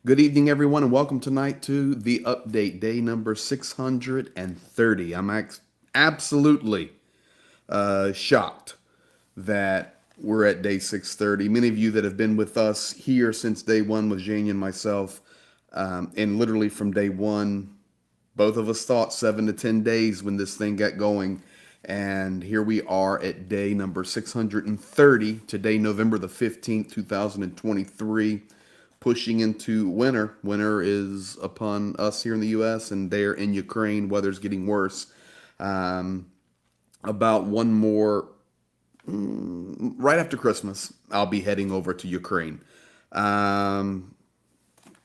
Good evening, everyone, and welcome tonight to the update, day number 630. Absolutely shocked that we're at day 630. Many of you that have been with us here since day one with Zhenya and myself, and literally from day one, both of us thought 7 to 10 days when this thing got going. And here we are at day number 630, today, November the 15th, 2023, pushing into winter. Winter is upon us here in the U.S., and there in Ukraine, weather's getting worse. Um, about one more, right after Christmas, I'll be heading over to Ukraine. Um,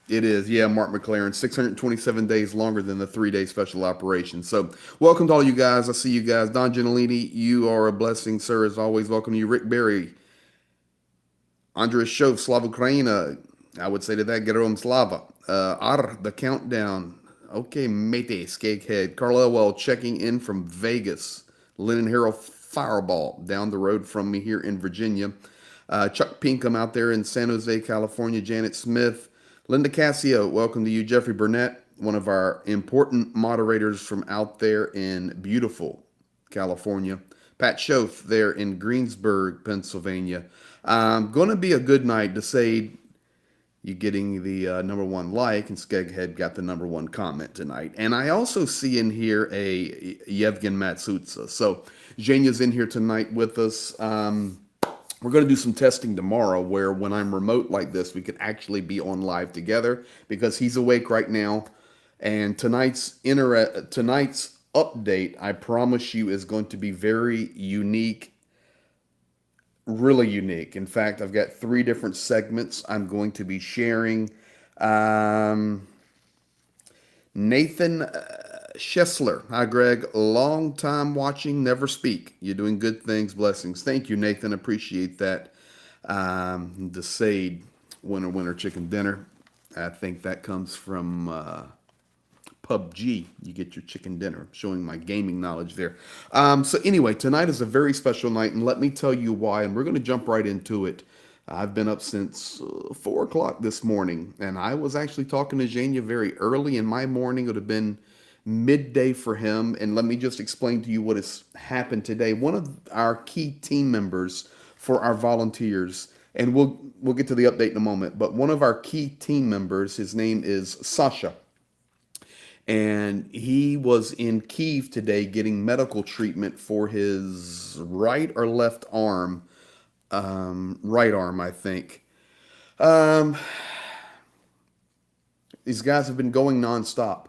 it is, yeah, Mark McLaren, 627 days longer than the 3 day special operation. So, welcome to all you guys. I see you guys. Don Gentilini, you are a blessing, sir, as always. Welcome to you. Rick Berry, Andres Shove, Slava Ukraina. I would say to that, Gerom Slava. The countdown. Okay, mate, Skakehead. Carl Elwell checking in from Vegas. Lennon Harrell Fireball down the road from me here in Virginia. Chuck Pinkham out there in San Jose, California. Janet Smith. Linda Cassio, welcome to you. Jeffrey Burnett, one of our important moderators from out there in beautiful California. Pat Schoaf there in Greensburg, Pennsylvania. Going to be a good night to say you getting the number one like, and Skeghead got the number one comment tonight. And I also see in here a Yevgen Matsutsa. So Zhenya's in here tonight with us. We're going to do some testing tomorrow where when I'm remote like this, we could actually be on live together because he's awake right now. And tonight's update, I promise you, is going to be very unique, really unique. In fact, I've got three different segments I'm going to be sharing. Um, Nathan Schessler. Hi, Greg. Long time watching, never speak. You're doing good things. Blessings. Thank you, Nathan. Appreciate that. The Sade winner, winner chicken dinner. I think that comes from PUBG. You get your chicken dinner, showing my gaming knowledge there. So, anyway, tonight is a very special night, and let me tell you why. And we're going to jump right into it. I've been up since 4 o'clock this morning, and I was actually talking to Zhenya very early in my morning. It would have been midday for him. And let me just explain to you what has happened today. One of our key team members for our volunteers, and we'll get to the update in a moment, but one of our key team members, his name is Sasha, and he was in Kiev today getting medical treatment for his right or left arm, right arm, I think. Um, these guys have been going nonstop.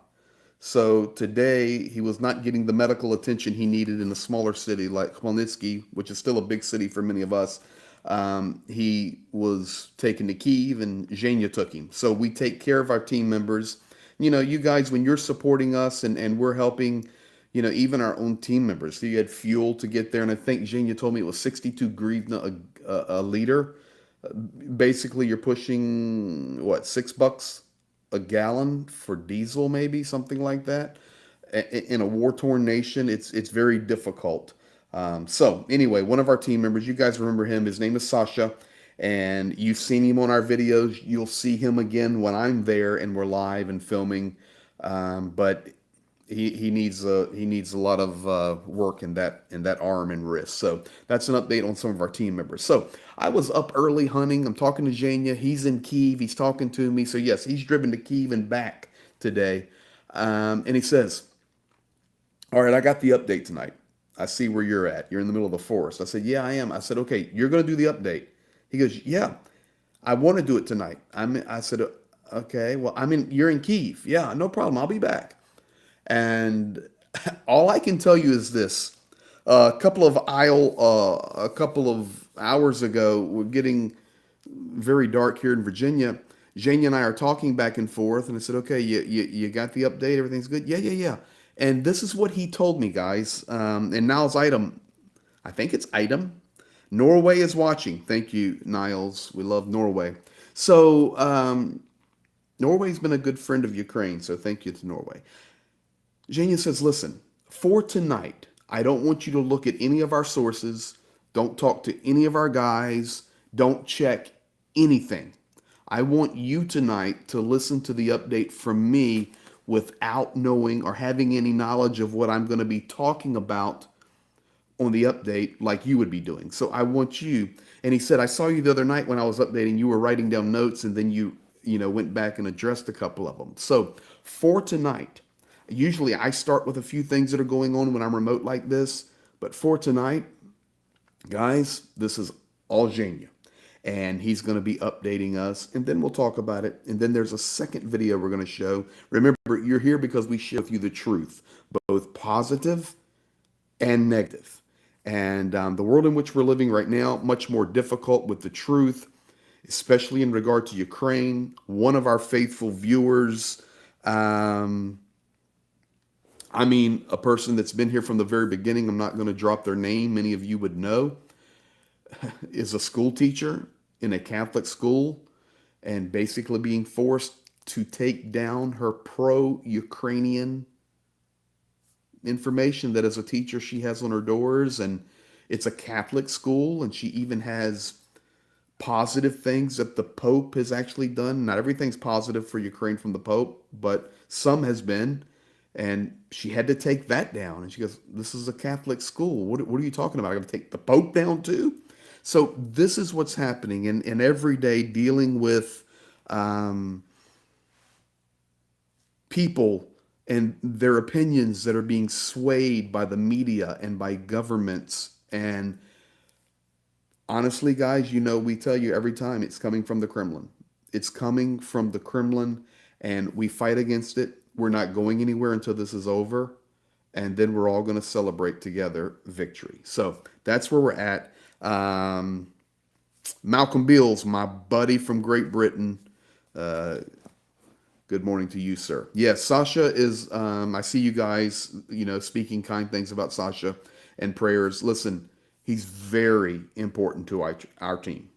So today he was not getting the medical attention he needed in a smaller city like Khmelnytsky, which is still a big city for many of us. He was taken to Kiev, and Zhenya took him. So we take care of our team members. You know, you guys, when you're supporting us and we're helping, you know, even our own team members. So you had fuel to get there, and I think Zhenya told me it was 62 hryvnia a liter. Basically, you're pushing what, $6 a gallon for diesel, maybe something like that. In a war-torn nation, it's very difficult. So anyway, one of our team members, you guys remember him. His name is Sasha, and you've seen him on our videos. You'll see him again when I'm there and we're live and filming. But he needs a lot of work in that arm and wrist. So that's an update on some of our team members. So I was up early hunting. I'm talking to Zhenya. He's in Kiev. He's talking to me. So yes, he's driven to Kiev and back today. And he says, "All right, I got the update tonight. I see where you're at. You're in the middle of the forest." I said, "Yeah, I am." I said, "Okay, you're going to do the update." He goes, "Yeah, I want to do it tonight." I said, "Okay, well, you're in Kiev. Yeah, no problem. I'll be back." And all I can tell you is this: a couple of hours ago, we're getting very dark here in Virginia. Jane and I are talking back and forth, and I said, "Okay, you got the update. Everything's good." Yeah, yeah, yeah. And this is what he told me, guys. And Niles item, I think it's item. Norway is watching. Thank you, Niles. We love Norway. So Norway's been a good friend of Ukraine, so thank you to Norway. Zhenya says, "Listen, for tonight, I don't want you to look at any of our sources. Don't talk to any of our guys. Don't check anything. I want you tonight to listen to the update from me without knowing or having any knowledge of what I'm going to be talking about on the update like you would be doing. So I want you, and he said, I saw you the other night when I was updating, you were writing down notes and then you went back and addressed a couple of them. So for tonight, usually I start with a few things that are going on when I'm remote like this, but for tonight, guys, this is all Zhenya. And he's going to be updating us, and then we'll talk about it. And then there's a second video we're going to show. Remember, you're here because we share with you the truth, both positive and negative. And the world in which we're living right now, much more difficult with the truth, especially in regard to Ukraine. One of our faithful viewers, a person that's been here from the very beginning, I'm not going to drop their name, many of you would know, is a school teacher in a Catholic school and basically being forced to take down her pro-Ukrainian information that as a teacher she has on her doors. And it's a Catholic school, and she even has positive things that the Pope has actually done. Not everything's positive for Ukraine from the Pope, but some has been. And she had to take that down. And she goes, this is a Catholic school. What are you talking about? I got to take the Pope down too? So this is what's happening. And every day dealing with people and their opinions that are being swayed by the media and by governments. And honestly, guys, we tell you every time it's coming from the Kremlin. It's coming from the Kremlin, and we fight against it. We're not going anywhere until this is over, and then we're all going to celebrate together victory. So that's where we're at. Malcolm Beals, my buddy from Great Britain. Good morning to you, sir. Yes, Sasha is, I see you guys, speaking kind things about Sasha and prayers. Listen, he's very important to our team.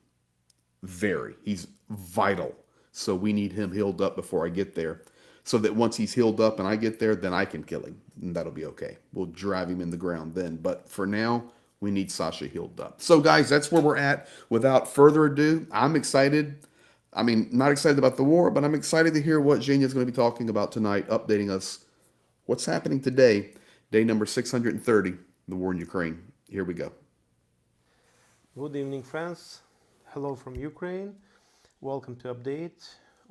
Very. He's vital. So we need him healed up before I get there. So that once he's healed up and I get there, then I can kill him. And that'll be okay. We'll drive him in the ground then. But for now, we need Sasha healed up. So guys, that's where we're at. Without further ado, I'm excited. Not excited about the war, but I'm excited to hear what Zhenya is going to be talking about tonight, updating us what's happening today, day number 630, the war in Ukraine. Here we go. Good evening, friends. Hello from Ukraine. Welcome to update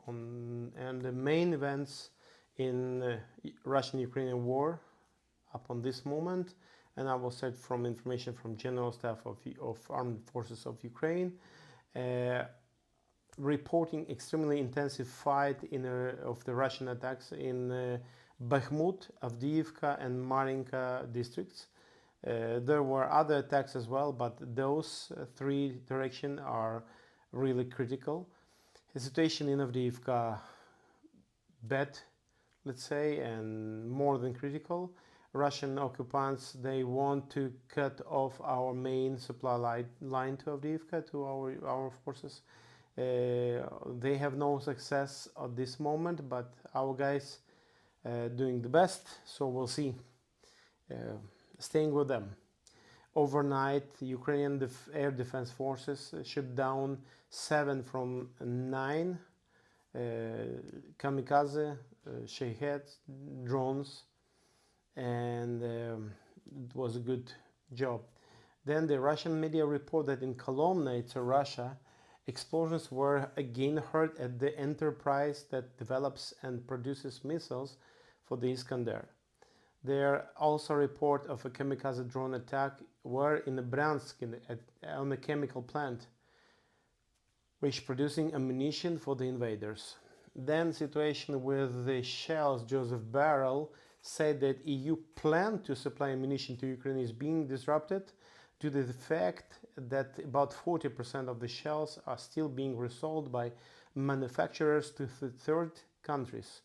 on and the main events in Russian-Ukrainian war up on this moment. And I will start from information from General Staff of Armed Forces of Ukraine, reporting extremely intensive fight of the Russian attacks in Bakhmut, Avdiivka, and Marinka districts. There were other attacks as well, but those three directions are really critical. The situation in Avdiivka bad, let's say, and more than critical. Russian occupants, they want to cut off our main supply line to Avdiivka, to our forces. They have no success at this moment, but our guys doing the best, so we'll see. Staying with them. Overnight, Ukrainian air defense forces shot down 7 from 9 kamikaze, Shahed drones, and it was a good job. Then the Russian media report that in Kolomna, it's Russia, explosions were again heard at the enterprise that develops and produces missiles for the Iskander. There also a report of a kamikaze drone attack were in Bryansk on a chemical plant, which producing ammunition for the invaders. Then situation with the shells, Joseph Barrel said that EU plan to supply ammunition to Ukraine is being disrupted due to the fact that about 40% of the shells are still being resold by manufacturers to third countries.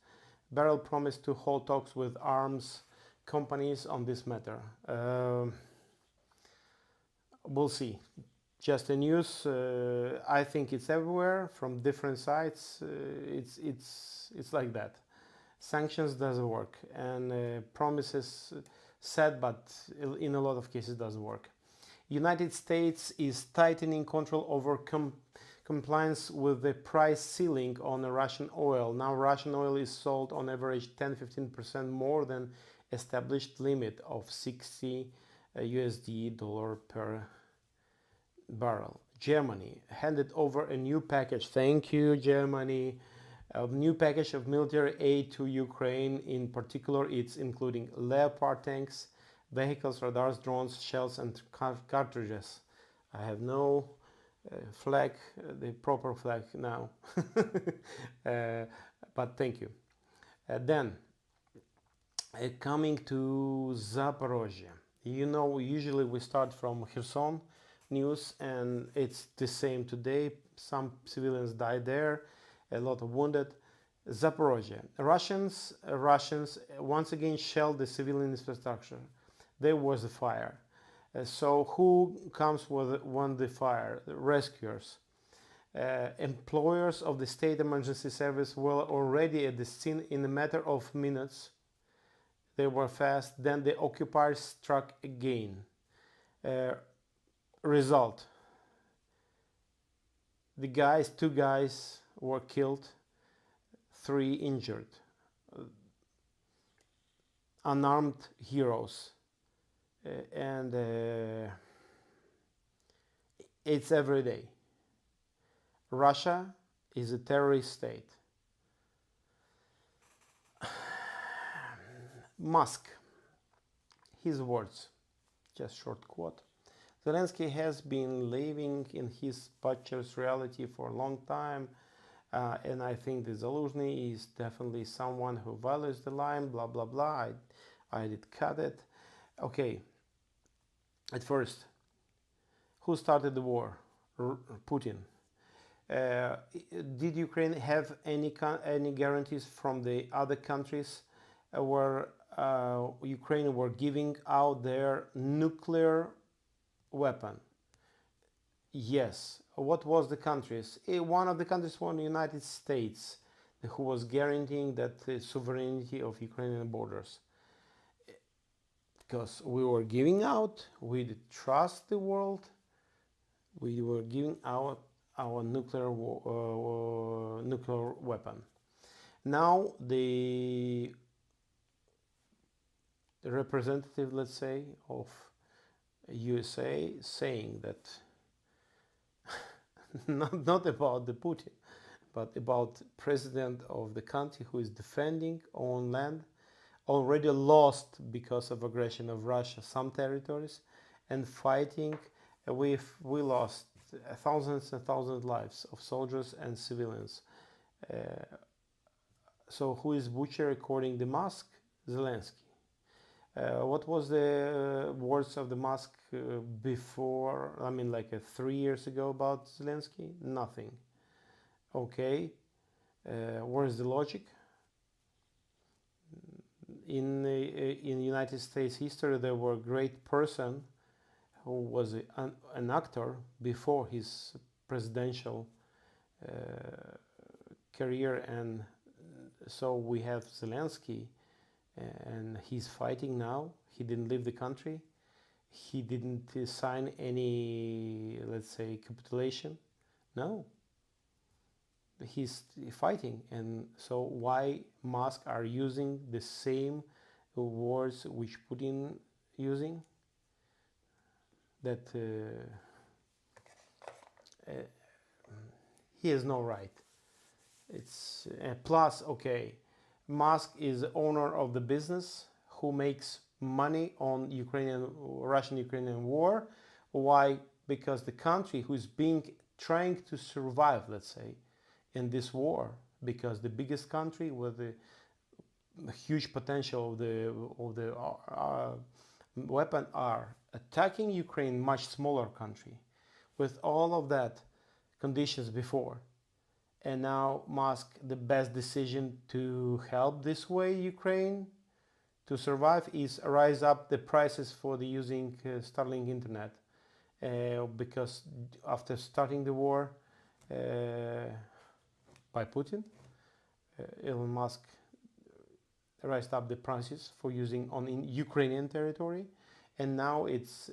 Barrel promised to hold talks with arms companies on this matter. We'll see. Just the news. I think it's everywhere from different sides. It's like that. Sanctions doesn't work, and promises said, but in a lot of cases doesn't work. United States is tightening control over compliance with the price ceiling on Russian oil. Now Russian oil is sold on average 10-15% more than established limit of 60 USD dollar per barrel. Germany handed over a new package. Thank you, Germany. A new package of military aid to Ukraine. In particular, it's including Leopard tanks, vehicles, radars, drones, shells, and cartridges. I have no flag, the proper flag now, but thank you. Then, coming to Zaporozhye. You know, usually we start from Kherson news, and it's the same today. Some civilians died there, a lot of wounded. Zaporozhye. Russians once again shelled the civilian infrastructure. There was a fire. So who comes with when the fire? The rescuers. Employers of the state emergency service were already at the scene in a matter of minutes. They were fast. Then the occupiers struck again. Result: two guys were killed, 3 injured. Unarmed heroes. And it's every day. Russia is a terrorist state. Musk, his words, just short quote. Zelensky has been living in his butcher's reality for a long time, and I think the Zelensky is definitely someone who values the line, blah, blah, blah. I did cut it. Okay, at first, who started the war? Putin. Did Ukraine have any guarantees from the other countries where Ukraine were giving out their nuclear weapon? Yes. What was the countries? One of the countries was the United States, who was guaranteeing that the sovereignty of Ukrainian borders. Because we were giving out, we did trust the world, we were giving out our nuclear weapon. Now the representative, let's say, of USA saying that not about the Putin, but about president of the country who is defending own land, already lost because of aggression of Russia some territories, and fighting. We lost thousands and thousands of lives of soldiers and civilians. So who is butcher according to Musk? Zelensky. What was the words of the Musk before? I mean, like 3 years ago about Zelensky? Nothing. Okay, where is the logic? In United States history, there were a great person who was an actor before his presidential career, and so we have Zelensky, and he's fighting now. He didn't leave the country. He didn't sign any, let's say, capitulation. No. He's fighting, and so why Musk are using the same words which Putin using? That he has no right. It's plus, okay, Musk is the owner of the business who makes money on Russian-Ukrainian war. Why? Because the country who's trying to survive, let's say, in this war, because the biggest country with the huge potential of the weapon are attacking Ukraine, much smaller country, with all of that conditions before. And now Musk, the best decision to help this way Ukraine to survive is rise up the prices for the using Starlink internet, because after starting the war by Putin, Elon Musk raised up the prices for using on in Ukrainian territory, and now it's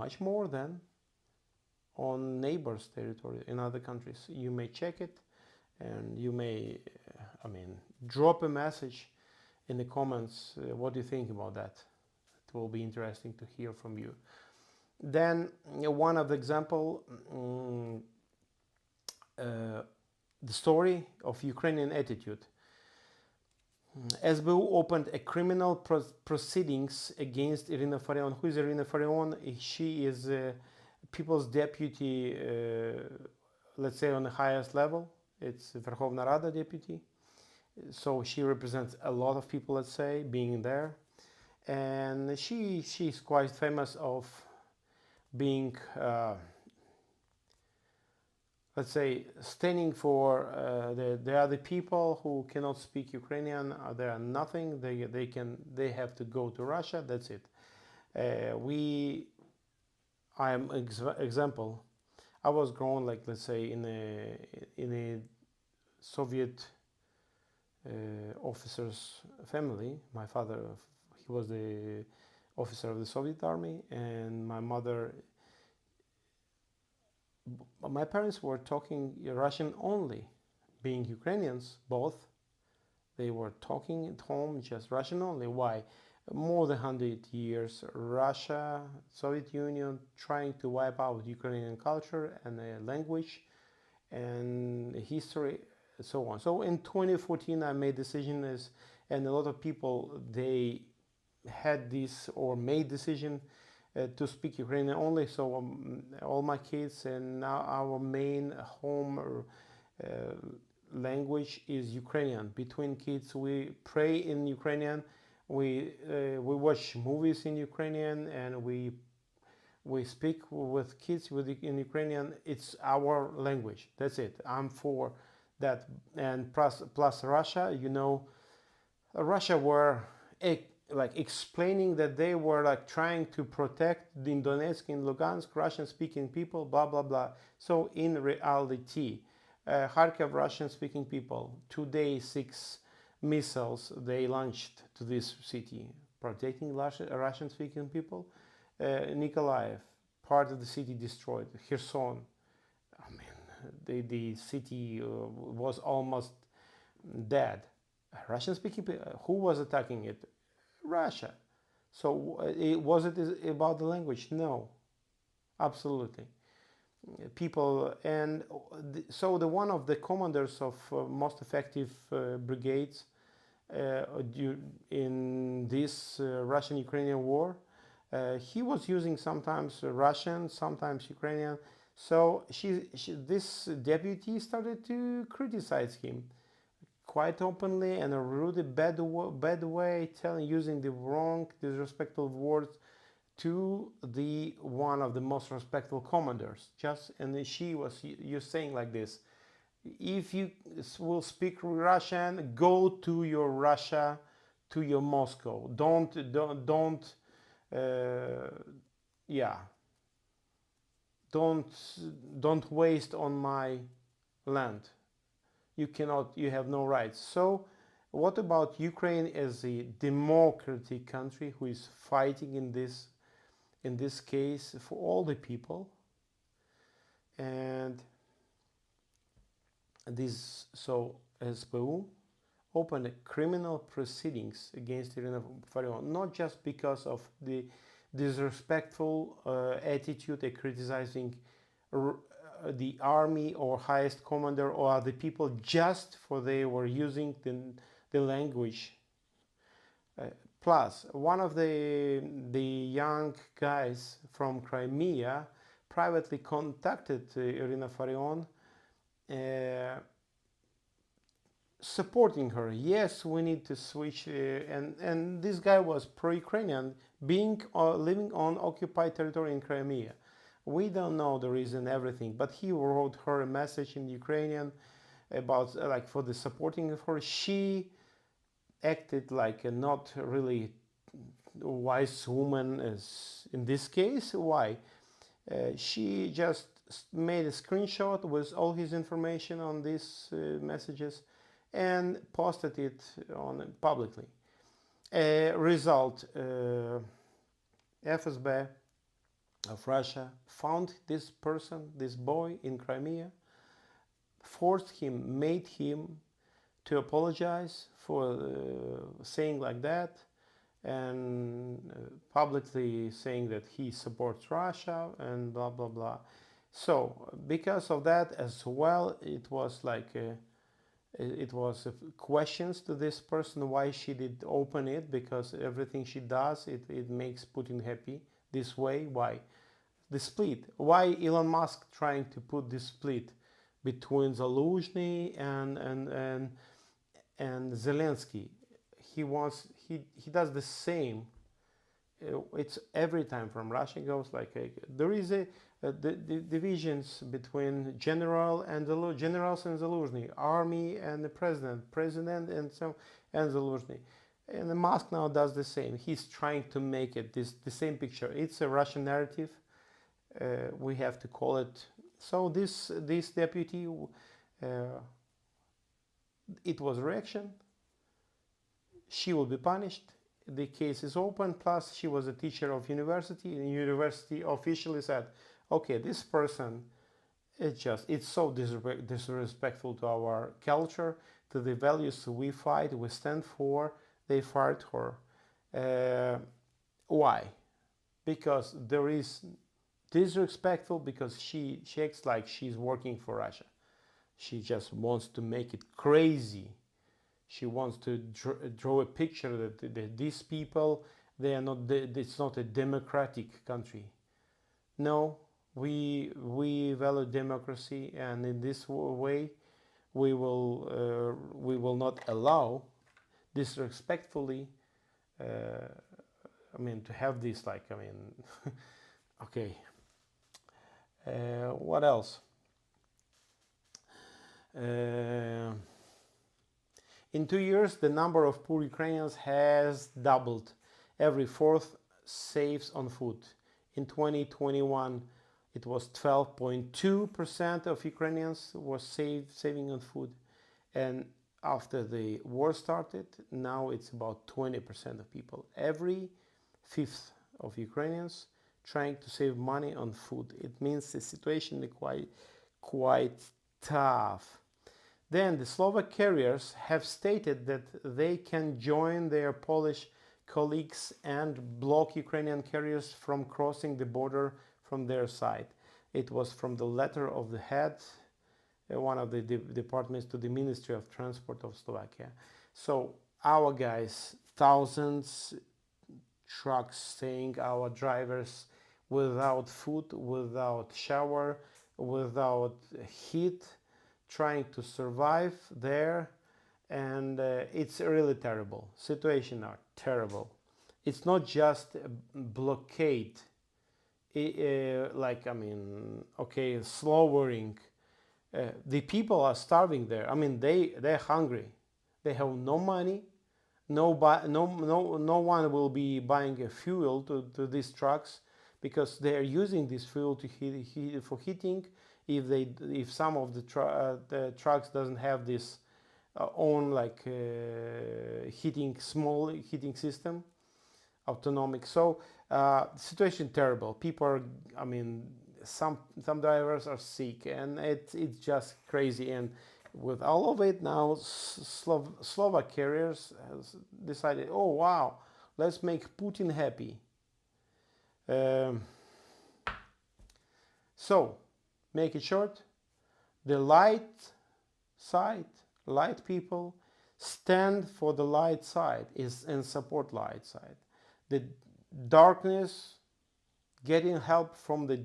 much more than on neighbors' territory in other countries. You may check it, and you may, drop a message in the comments. What do you think about that? It will be interesting to hear from you. Then one of the example, the story of Ukrainian attitude. SBU opened a criminal proceedings against Irina Farion. Who is Irina Farion? She is people's deputy, let's say on the highest level. It's Verkhovna Rada deputy. So she represents a lot of people, let's say, being there. And she's quite famous of being, let's say, standing for the other people who cannot speak Ukrainian. They are nothing. They have to go to Russia. That's it. I am example. I was grown, like, let's say, in a Soviet officer's family. My father, he was the officer of the Soviet army, and my parents were talking Russian only. Being Ukrainians, both, they were talking at home just Russian only. Why? More than 100 years, Russia, Soviet Union, trying to wipe out Ukrainian culture and language and history, so on. So in 2014, I made decisions, and a lot of people, they had this or made decision to speak Ukrainian only. So all my kids, and now our main home language is Ukrainian. Between kids, we pray in Ukrainian. We watch movies in Ukrainian, and we speak with kids in Ukrainian. It's our language. That's it. I'm for that. And plus Russia, Russia were like explaining that they were like trying to protect the Donetsk and Lugansk Russian-speaking people, blah blah blah. So in reality, Kharkiv Russian-speaking people, today 6 missiles they launched to this city, protecting Russian-speaking people. Nikolaev, part of the city destroyed. Kherson, the city was almost dead. Russian-speaking people, who was attacking it? Russia. So was it about the language? No, absolutely. People, and so the one of the commanders of most effective brigades in this Russian-Ukrainian war, he was using sometimes Russian, sometimes Ukrainian. So this deputy started to criticize him quite openly and a really bad way, using the wrong, disrespectful words to the one of the most respectful commanders. And she was saying like this: if you will speak Russian, go to your Russia, to your Moscow. Don't waste on my land. You have no rights. So what about Ukraine as a democratic country who is fighting in this case for all the people? And SBU opened a criminal proceedings against Irina Farion, not just because of the disrespectful attitude and criticizing the army or highest commander or the people just for they were using the language. Plus, one of the young guys from Crimea privately contacted Irina Farion, supporting her. Yes, we need to switch, and this guy was pro-Ukrainian, living on occupied territory in Crimea. We don't know the reason, everything, but he wrote her a message in Ukrainian about for the supporting of her. She acted like a not really wise woman as in this case. Why? She just made a screenshot with all his information on these messages and posted it on publicly. Result: FSB of Russia found this person, this boy in Crimea, forced him, made him to apologize for saying like that, and publicly saying that he supports Russia and blah blah blah. So because of that as well, it was like it was questions to this person why she did open it, because everything she does, it makes Putin happy this way. Why the split? Why Elon Musk trying to put this split between Zaluzhny and Zelensky? He does the same. It's every time from Russia goes like there is the divisions between generals and Zaluzhny, army and the president and Zaluzhny, and the Musk now does the same. He's trying to make it the same picture. It's a Russian narrative. We have to call it so. This deputy, it was reaction. She will be punished. The case is open. Plus, she was a teacher of university, and university officially said, "Okay, this person, it's so disrespectful to our culture, to the values we fight, we stand for." They fired her. Why? Because there is disrespectful, because she acts like she's working for Russia. She just wants to make it crazy. She wants to draw a picture that these people, they are not. It's not a democratic country. No, we value democracy, and in this way, we will not allow disrespectfully. To have this okay. What else? In 2 years, the number of poor Ukrainians has doubled. Every fourth saves on food. In 2021, it was 12.2% of Ukrainians were saving on food. And after the war started, now it's about 20% of people. Every fifth of Ukrainians trying to save money on food. It means the situation is quite tough. Then the Slovak carriers have stated that they can join their Polish colleagues and block Ukrainian carriers from crossing the border from their side. It was from the letter of the head, one of the departments, to the Ministry of Transport of Slovakia. So our guys, thousands trucks staying, our drivers without food, without shower, without heat, trying to survive there, and it's really terrible. Situation are terrible. It's not just a blockade, slowing. The people are starving there. They're hungry. They have no money. No one will be buying a fuel to these trucks, because they are using this fuel for heating. If some of the trucks doesn't have this own small heating system, autonomic. So situation terrible. People are, some drivers are sick, and it's just crazy. And with all of it now, Slovak carriers has decided, oh wow, let's make Putin happy. So, make it short, the light people stand for the light side and support light side. The darkness getting help from the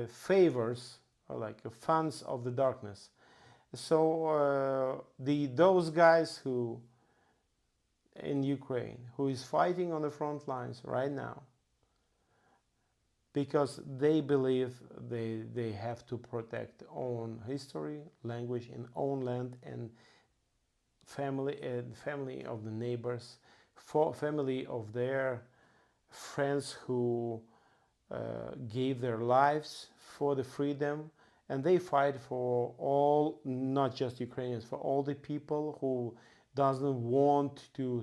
favors, or like fans of the darkness. So those guys who in Ukraine who is fighting on the front lines right now, because they believe they have to protect own history, language, and own land, and family of the neighbors, family of their friends who gave their lives for the freedom, and they fight for all, not just Ukrainians, for all the people who doesn't want to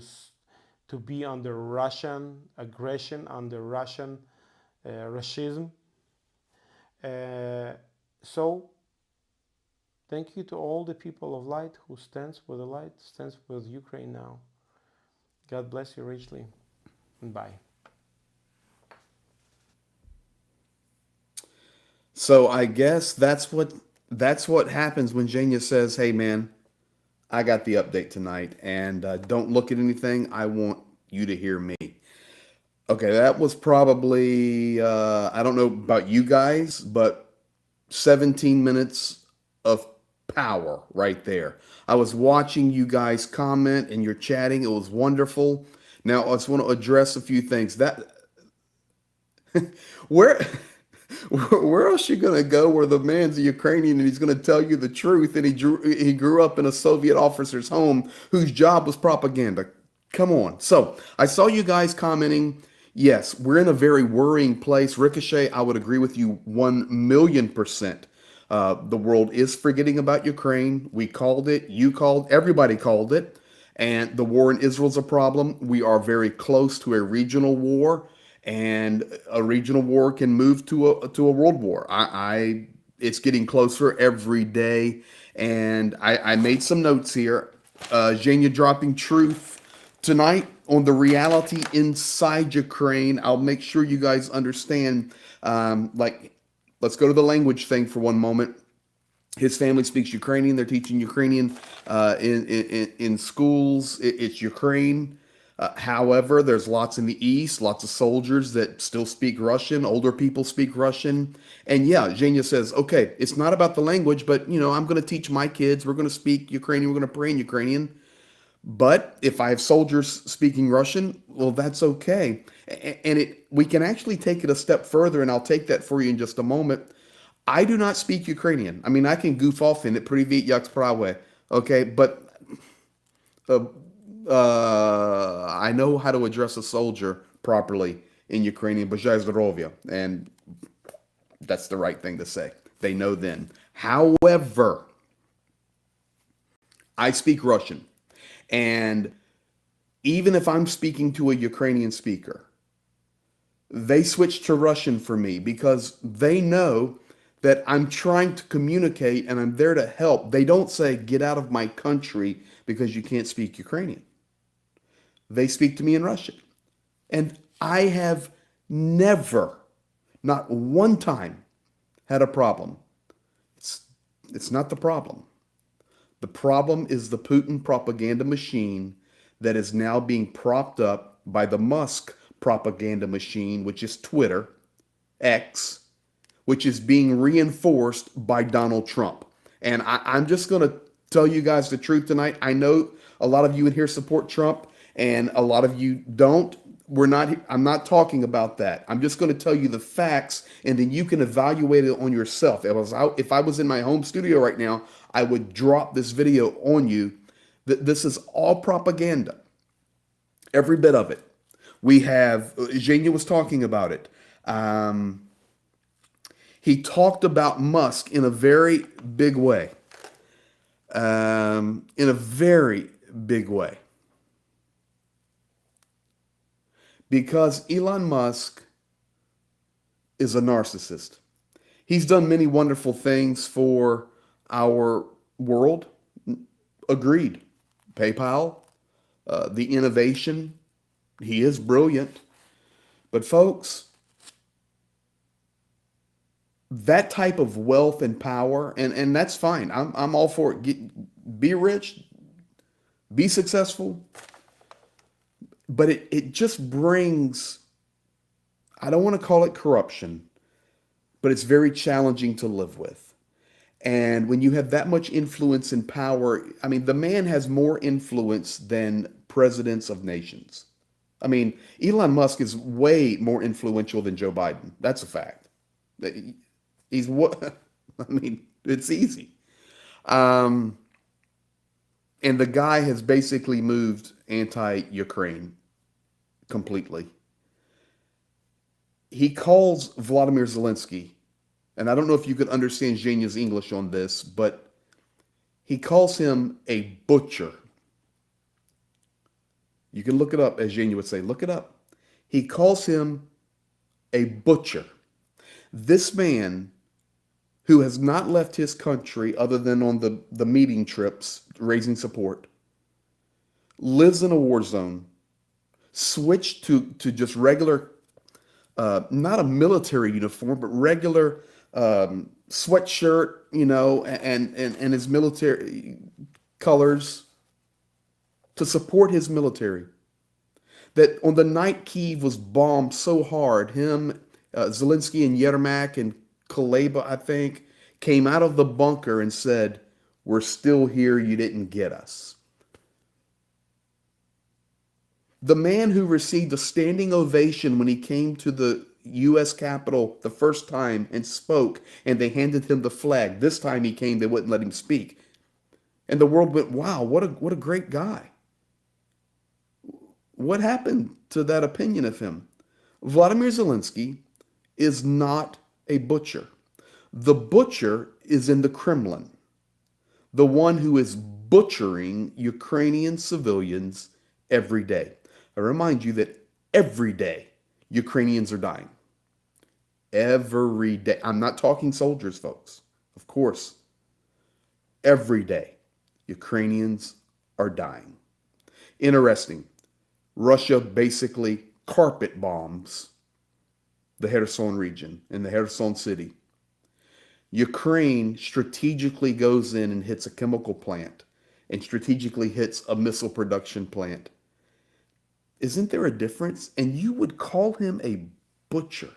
to be under Russian aggression, under Russian racism. Uh, so thank you to all the people of light who stands with the light, stands with Ukraine now. God bless you richly, and bye. So I guess that's what happens when Zhenya says, "Hey man, I got the update tonight, and don't look at anything. I want you to hear me." Okay, that was probably I don't know about you guys, but 17 minutes of power right there. I was watching you guys comment and you're chatting. It was wonderful. Now I just want to address a few things. That where where else you gonna go where the man's a Ukrainian and he's gonna tell you the truth and he grew up in a Soviet officer's home whose job was propaganda. Come on. So I saw you guys commenting. Yes, we're in a very worrying place. Ricochet, I would agree with you 1,000,000%. The world is forgetting about Ukraine. We called it, you called, everybody called it. And the war in Israel is a problem. We are very close to a regional war, and a regional war can move to a world war. It's getting closer every day, and I made some notes here. Zhenya dropping truth tonight on the reality inside Ukraine. I'll make sure you guys understand. Let's go to the language thing for one moment. His family speaks Ukrainian. They're teaching Ukrainian in schools. It's Ukraine. However, there's lots in the East, lots of soldiers that still speak Russian. Older people speak Russian. And yeah, Zhenya says, okay, it's not about the language, but I'm going to teach my kids. We're going to speak Ukrainian. We're going to pray in Ukrainian. But if I have soldiers speaking Russian, well, that's okay. And we can actually take it a step further, and I'll take that for you in just a moment. I do not speak Ukrainian. I mean, I can goof off in it, privyet, jak sprawy, okay? But uh, I know how to address a soldier properly in Ukrainian, bajai zdorovya, and that's the right thing to say. They know then. However, I speak Russian. And even if I'm speaking to a Ukrainian speaker, they switch to Russian for me because they know that I'm trying to communicate and I'm there to help. They don't say, get out of my country because you can't speak Ukrainian. They speak to me in Russian. And I have never, not one time, had a problem. It's not the problem. The problem is the Putin propaganda machine that is now being propped up by the Musk propaganda machine, which is Twitter, X, which is being reinforced by Donald Trump. And I'm just going to tell you guys the truth tonight. I know a lot of you in here support Trump and a lot of you don't. I'm not talking about that. I'm just going to tell you the facts and then you can evaluate it on yourself. If I was in my home studio right now, I would drop this video on you. This is all propaganda. Every bit of it. We have, Zhenya was talking about it. He talked about Musk in a very big way. In a very big way. Because Elon Musk is a narcissist. He's done many wonderful things for our world. Agreed. PayPal, the innovation. He is brilliant. But folks, that type of wealth and power, and that's fine. I'm all for it. Be rich, be successful. But it just brings, I don't want to call it corruption, but it's very challenging to live with. And when you have that much influence and power, I mean, the man has more influence than presidents of nations. I mean, Elon Musk is way more influential than Joe Biden. That's a fact. He's what, I mean, it's easy. And the guy has basically moved anti-Ukraine completely. He calls Vladimir Zelensky, and I don't know if you could understand Zhenya's English on this, but he calls him a butcher. You can look it up, as Zhenya would say. Look it up. He calls him a butcher. This man, who has not left his country other than on the meeting trips, raising support, lives in a war zone, switched to just regular, not a military uniform, but regular sweatshirt, and his military colors to support his military. That on the night Kyiv was bombed so hard, him, Zelensky and Yermak and Kuleba, I think, came out of the bunker and said, "We're still here. You didn't get us." The man who received a standing ovation when he came to the U.S. Capitol the first time and spoke, and they handed him the flag. This time he came, they wouldn't let him speak. And the world went, "Wow, what a great guy." What happened to that opinion of him? Vladimir Zelensky is not a butcher. The butcher is in the Kremlin, the one who is butchering Ukrainian civilians every day. I remind you that every day Ukrainians are dying. Every day. I'm not talking soldiers, folks. Of course, every day Ukrainians are dying. Interesting. Russia basically carpet bombs the Kherson region and the Kherson city. Ukraine strategically goes in and hits a chemical plant and strategically hits a missile production plant. Isn't there a difference? And you would call him a butcher.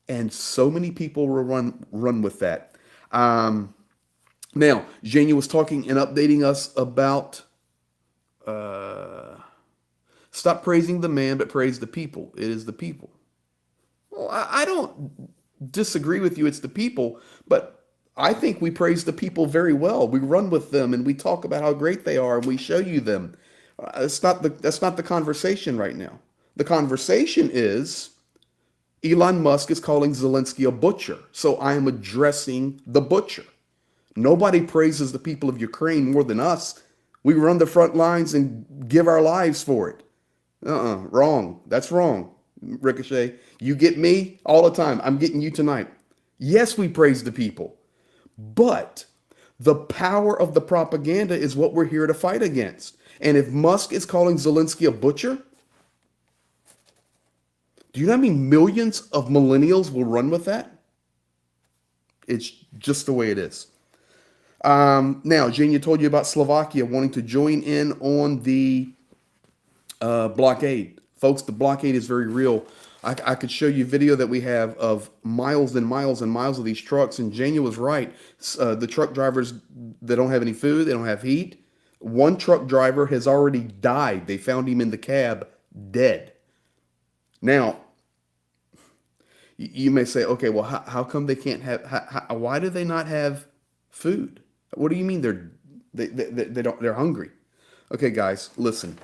And so many people will run with that. Now, Zhenya was talking and updating us about stop praising the man, but praise the people. It is the people. Well, I don't disagree with you. It's the people, but I think we praise the people very well. We run with them and we talk about how great they are and we show you them. That's not the conversation right now. The conversation is Elon Musk is calling Zelensky a butcher. So I am addressing the butcher. Nobody praises the people of Ukraine more than us. We run the front lines and give our lives for it. Wrong. That's wrong. Ricochet, you get me all the time. I'm getting you tonight. Yes, we praise the people, but the power of the propaganda is what we're here to fight against. And if Musk is calling Zelensky a butcher, do you know how many millions of millennials will run with that? It's just the way it is. Now, Zhenya told you about Slovakia wanting to join in on the blockade. Folks, the blockade is very real. I could show you video that we have of miles and miles and miles of these trucks. And Zhenya was right. The truck drivers, they don't have any food. They don't have heat. One truck driver has already died. They found him in the cab dead. Now, you may say, okay, well, how come they can't have, why do they not have food? What do you mean they're hungry? Okay, guys, listen.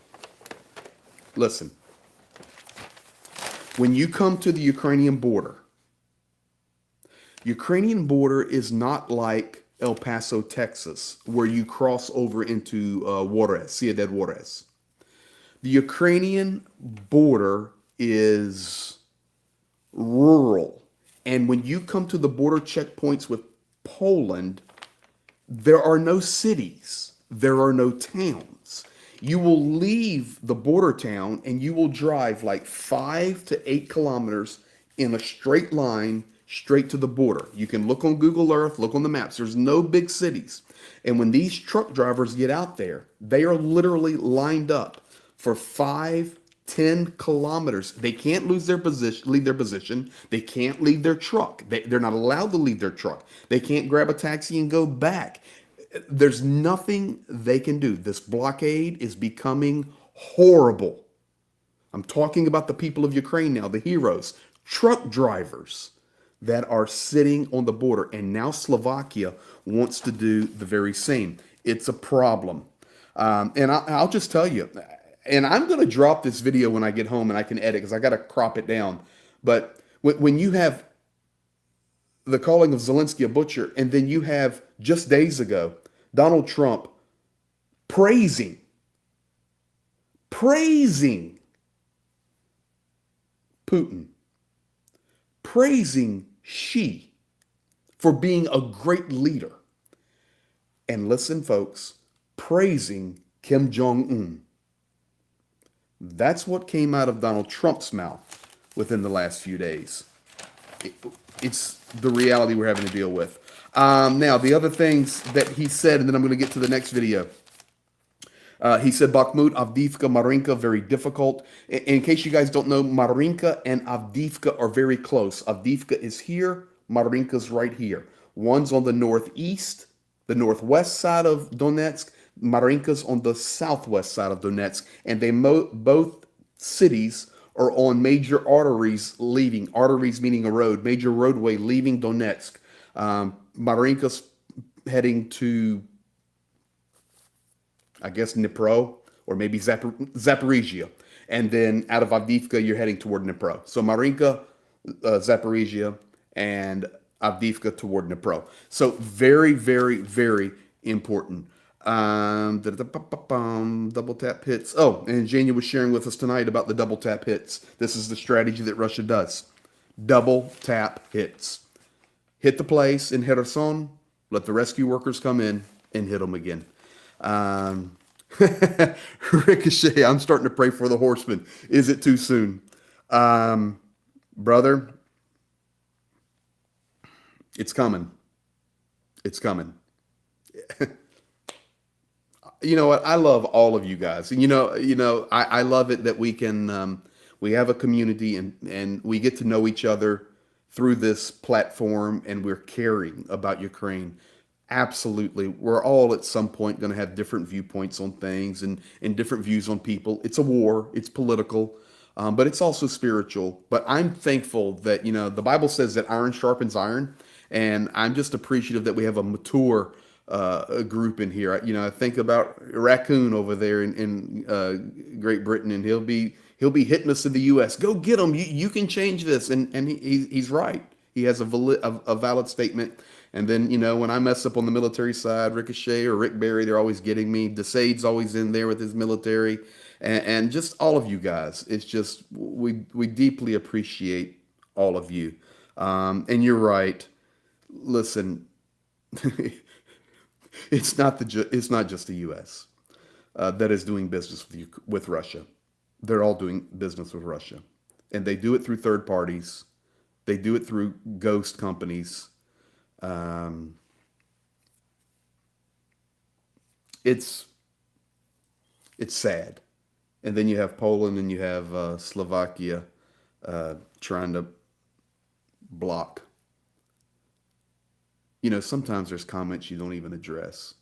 When you come to the Ukrainian border is not like El Paso, Texas, where you cross over into Juarez, Ciudad Juarez. The Ukrainian border is rural. And when you come to the border checkpoints with Poland, there are no cities. There are no towns. You will leave the border town and you will drive like 5 to 8 kilometers in a straight line straight to the border. You can look on Google Earth, look on the maps. There's no big cities. And when these truck drivers get out there, they are literally lined up for 5, 10 kilometers. They can't leave their position. They can't leave their truck. They're not allowed to leave their truck. They can't grab a taxi and go back. There's nothing they can do. This blockade is becoming horrible. I'm talking about the people of Ukraine now, the heroes, truck drivers that are sitting on the border. And now Slovakia wants to do the very same. It's a problem. And I'll just tell you, and I'm going to drop this video when I get home and I can edit because I got to crop it down. But when you have the calling of Zelensky a butcher, and then you have just days ago Donald Trump praising praising Putin, praising Xi for being a great leader. And listen, folks, praising Kim Jong Un. That's what came out of Donald Trump's mouth within the last few days. It's the reality we're having to deal with. Now, the other things that he said, and then I'm going to get to the next video. He said Bakhmut, Avdiivka, Marinka, very difficult. In case you guys don't know, Marinka and Avdiivka are very close. Avdiivka is here, Marinka's right here. One's on the northeast, the northwest side of Donetsk. Marinka's on the southwest side of Donetsk. And they both cities are on major arteries leaving, arteries meaning a road, major roadway leaving Donetsk. Marinka's heading to, I guess, Dnipro or maybe Zaporizhia. And then out of Avdiivka, you're heading toward Dnipro. So Marinka, Zaporizhia, and Avdiivka toward Dnipro. So very, very, very important. Double tap hits. Oh, and Zhenya was sharing with us tonight about the double tap hits. This is the strategy that Russia does. Double tap hits. Hit the place in Kherson, let the rescue workers come in and hit them again. Ricochet, I'm starting to pray for the horsemen. Is it too soon? Brother, it's coming. It's coming. You know what? I love all of you guys. And I love it that we can we have a community and we get to know each other through this platform, and we're caring about Ukraine. Absolutely. We're all at some point going to have different viewpoints on things and different views on people. It's a war, it's political, but it's also spiritual. But I'm thankful that, the Bible says that iron sharpens iron. And I'm just appreciative that we have a mature group in here. I think about Raccoon over there in Great Britain, and he'll be hitting us in the U.S. Go get him. You can change this, and he's right. He has a valid statement. And then when I mess up on the military side, Ricochet or Rick Barry, they're always getting me. Desade's always in there with his military, and just all of you guys. It's just we deeply appreciate all of you. And you're right. Listen. It's not just the U.S. That is doing business with Russia. They're all doing business with Russia, and they do it through third parties. They do it through ghost companies. It's sad, and then you have Poland and you have Slovakia trying to block. Sometimes there's comments you don't even address.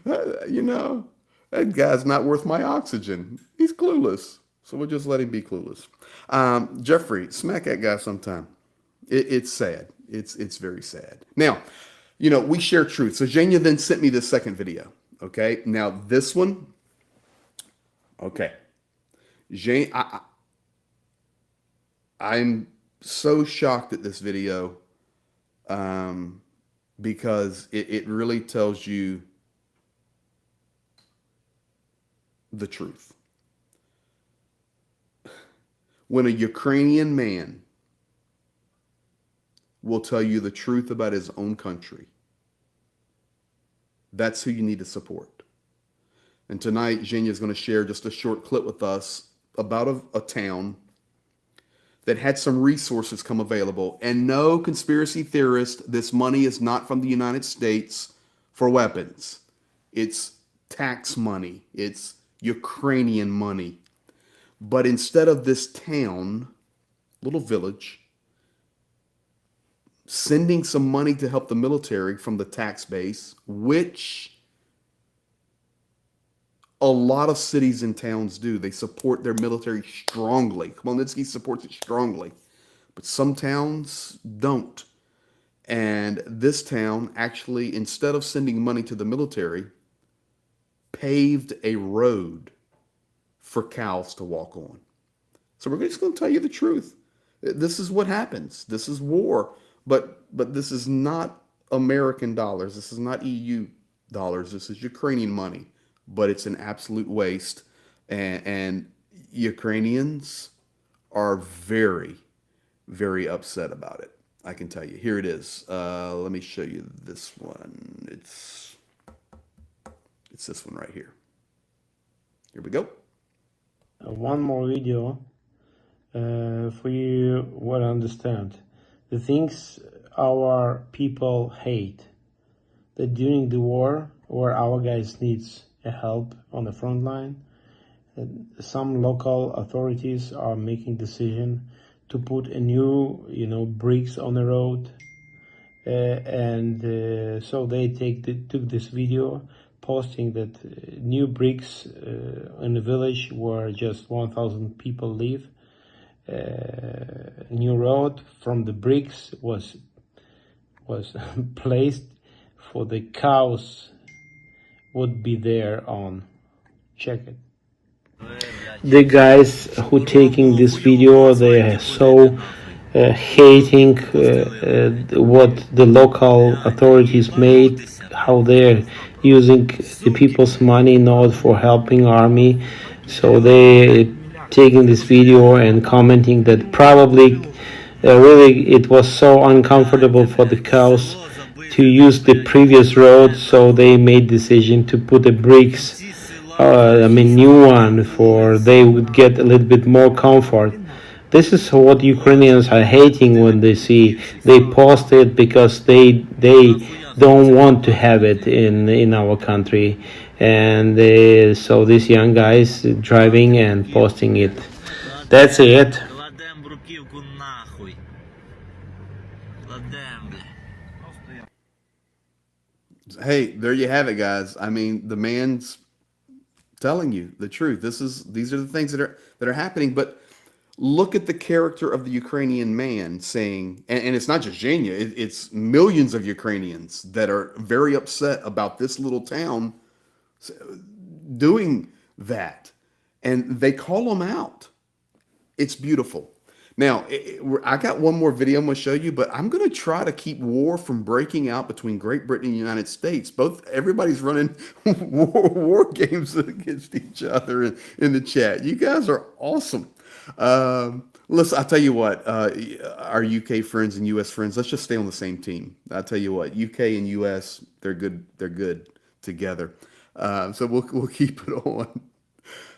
That guy's not worth my oxygen. He's clueless. So we'll just let him be clueless. Jeffrey, smack that guy sometime. It's sad. It's very sad. Now, we share truth. So Zhenya then sent me this second video. Okay. Now this one. Okay. I'm so shocked at this video because it really tells you the truth. When a Ukrainian man will tell you the truth about his own country, that's who you need to support. And tonight, Zhenya is going to share just a short clip with us about a town that had some resources come available. And no, conspiracy theorist, this money is not from the United States for weapons. It's tax money. It's Ukrainian money. But instead of this town, little village, sending some money to help the military from the tax base, which a lot of cities and towns do. They support their military strongly. Khmelnytsky supports it strongly. But some towns don't. And this town actually, instead of sending money to the military, paved a road for cows to walk on. So we're just going to tell you the truth. This is what happens. This is war. But this is not American dollars. This is not EU dollars. This is Ukrainian money, but it's an absolute waste. And Ukrainians are very, very upset about it. I can tell you. Here it is. Let me show you this one. It's this one right here. Here we go. One more video for you what understand the things our people hate. That during the war, where our guys needs a help on the front line, some local authorities are making decision to put a new, bricks on the road, and so they took this video, posting that new bricks in the village where just 1,000 people live. New road from the bricks was placed for the cows would be there on. Check it. The guys who taking this video, they are so hating what the local authorities made, how they're using the people's money not for helping army. So they taking this video and commenting that probably really it was so uncomfortable for the cows to use the previous road, so they made decision to put the bricks, new one, for they would get a little bit more comfort. This is what Ukrainians are hating when they see they post it, because they don't want to have it in our country, and so these young guys driving and posting it. That's it. Hey, there you have it, guys. I mean, the man's telling you the truth. These are the things that are happening. But look at the character of the Ukrainian man saying, and it's not just Zhenya, it's millions of Ukrainians that are very upset about this little town doing that, and they call them out. It's beautiful. Now, I got one more video I'm going to show you, but I'm going to try to keep war from breaking out between Great Britain and the United States. Everybody's running war games against each other in the chat. You guys are awesome. Listen, I'll tell you what, our UK friends and US friends, let's just stay on the same team. I'll tell you what, UK and US, they're good together. So we'll keep it on.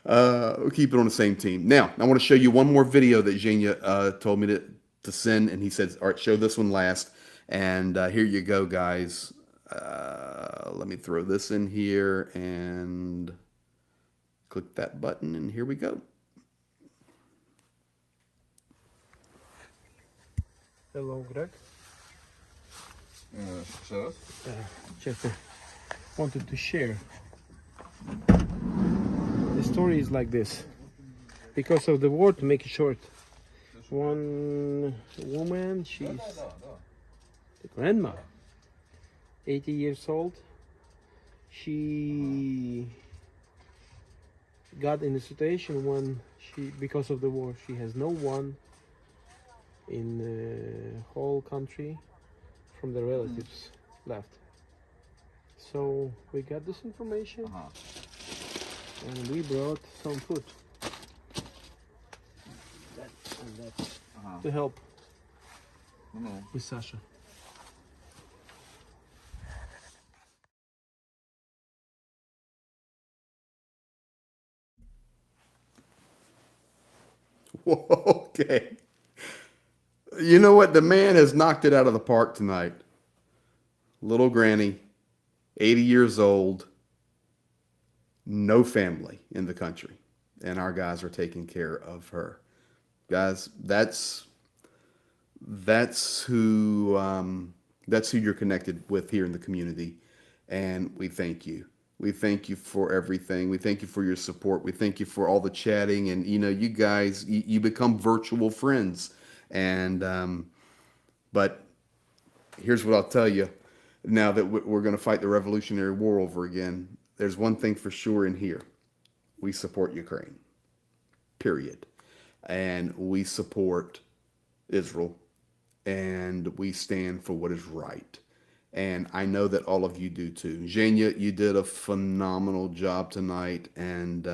We'll keep it on the same team. Now, I want to show you one more video that Zhenya told me to send, and he said, "All right, show this one last." And here you go, guys. Let me throw this in here and click that button, and here we go. Hello, Greg. Що? Just wanted to share. The story is like this. Because of the war, to make it short, one woman, she's the grandma, 80 years old. She got in a situation when because of the war, she has no one in the whole country from the relatives left. So we got this information and we brought some food to help with Sasha. Okay. You know what? The man has knocked it out of the park tonight. Little granny, 80 years old, no family in the country, and our guys are taking care of her. Guys, that's who you're connected with here in the community, and we thank you. We thank you for everything. We thank you for your support. We thank you for all the chatting, and you guys, you become virtual friends, and but here's what I'll tell you. Now that we're going to fight the Revolutionary War over again, there's one thing for sure in here: we support Ukraine. Period. And we support Israel, and we stand for what is right. And I know that all of you do too. Zhenya, you did a phenomenal job tonight, and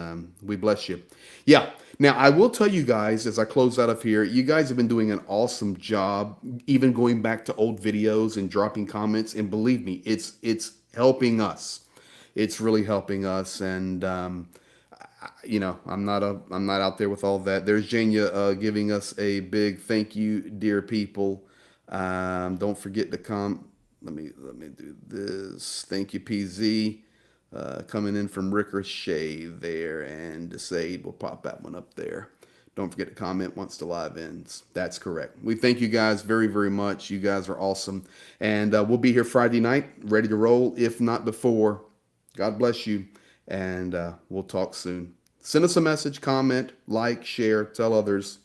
we bless you. Yeah. Now, I will tell you guys as I close out of here, you guys have been doing an awesome job, even going back to old videos and dropping comments. And believe me, it's helping us. It's really helping us. And I'm not out there with all that. There's Jania giving us a big thank you, dear people. Don't forget to come. Let me do this. Thank you, PZ. Coming in from Ricochet there, and Sade will pop that one up there. Don't forget to comment once the live ends. That's correct. We thank you guys very, very much. You guys are awesome. And we'll be here Friday night, ready to roll, if not before. God bless you. And we'll talk soon. Send us a message, comment, like, share, tell others.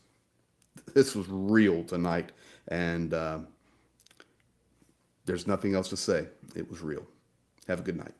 This was real tonight. And there's nothing else to say. It was real. Have a good night.